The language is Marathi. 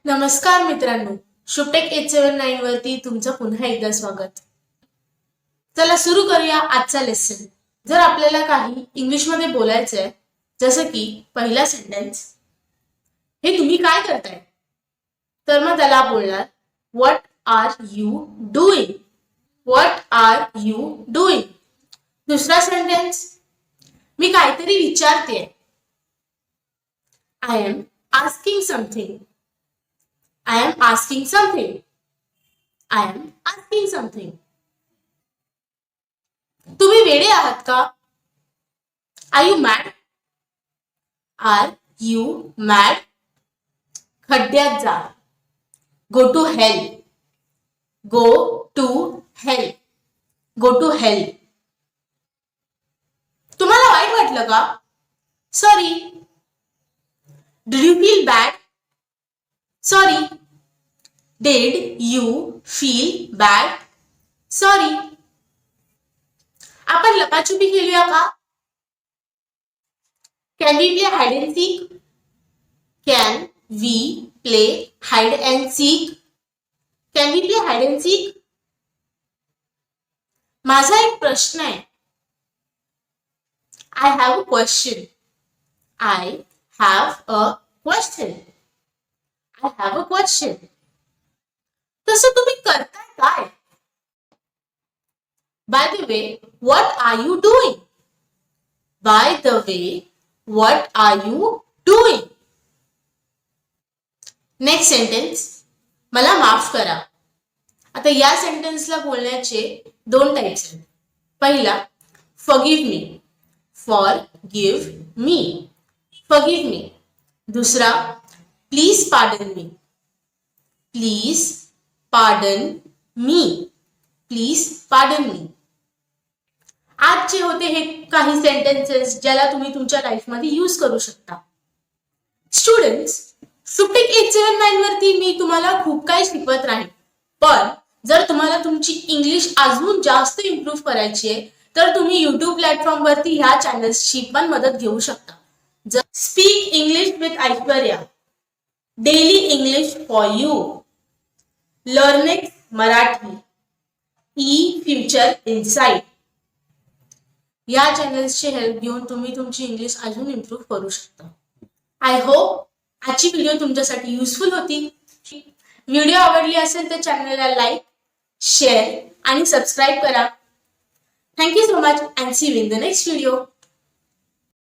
नमस्कार मित्रांनो, शुभटेक 879 वरती तुमचं पुन्हा एकदा स्वागत. चला सुरू करूया आजचा लेसन. जर आपल्याला काही इंग्लिश मध्ये बोलायचं आहे, जसं की पहिला सेंटेन्स, हे तुम्ही काय करताय, तर मग त्याला बोलणार what are you doing. What are you doing. दुसरा सेंटेन्स, मी काहीतरी विचारते, I am asking something. I am asking something. I am asking something. तुम्ही वेडे आहात का? Are you mad? Are you mad? खड्ड्यात जा. Go to hell. Go to hell. Go to hell. तुम्हाला वाईट वाटलं का? Sorry. Did you feel bad? Sorry. Did you feel bad? Sorry. आपण लपाछुपी खेळूया का? Can we play hide and seek? Can we play hide and seek? Can we play hide and seek? माझा एक प्रश्न आहे. I have a question. I have a question. I have a question. तसं तुम्ही करताय काय? By the way, what are you doing? By the way, what are you doing? Next sentence, मला माफ करा. आता या सेंटेन्सला बोलण्याचे दोन टाइप्स आहेत. पहिला, forgive me. Forgive me. Forgive me. दुसरा, please pardon me. Please pardon me. Please pardon me. आजचे होते हे काही सेंटेन्सेस ज्याला तुम्ही तुमच्या लाईफमध्ये यूज करू शकता. स्टुडंट्स, शुभटेक 879 वरती मी तुम्हाला खूप काही शिकवत राहीन, पण जर तुम्हाला तुमची इंग्लिश अजून जास्त इम्प्रूव्ह करायची आहे तर तुम्ही YouTube प्लॅटफॉर्म वरती ह्या चॅनल्सची पण मदत घेऊ शकता. Speak English with Aishwarya. Daily English for you. Learning Marathi. E future insight. या चॅनल्सची हेल्प घेऊन तुम्ही तुमची इंग्लिश अजून इम्प्रूव्ह करू शकता. आय होप आजची व्हिडिओ तुमच्यासाठी युजफुल होती. व्हिडिओ आवडली असेल तर चॅनलला लाईक, शेअर आणि सबस्क्राईब करा. Thank you so much and see you in the next video.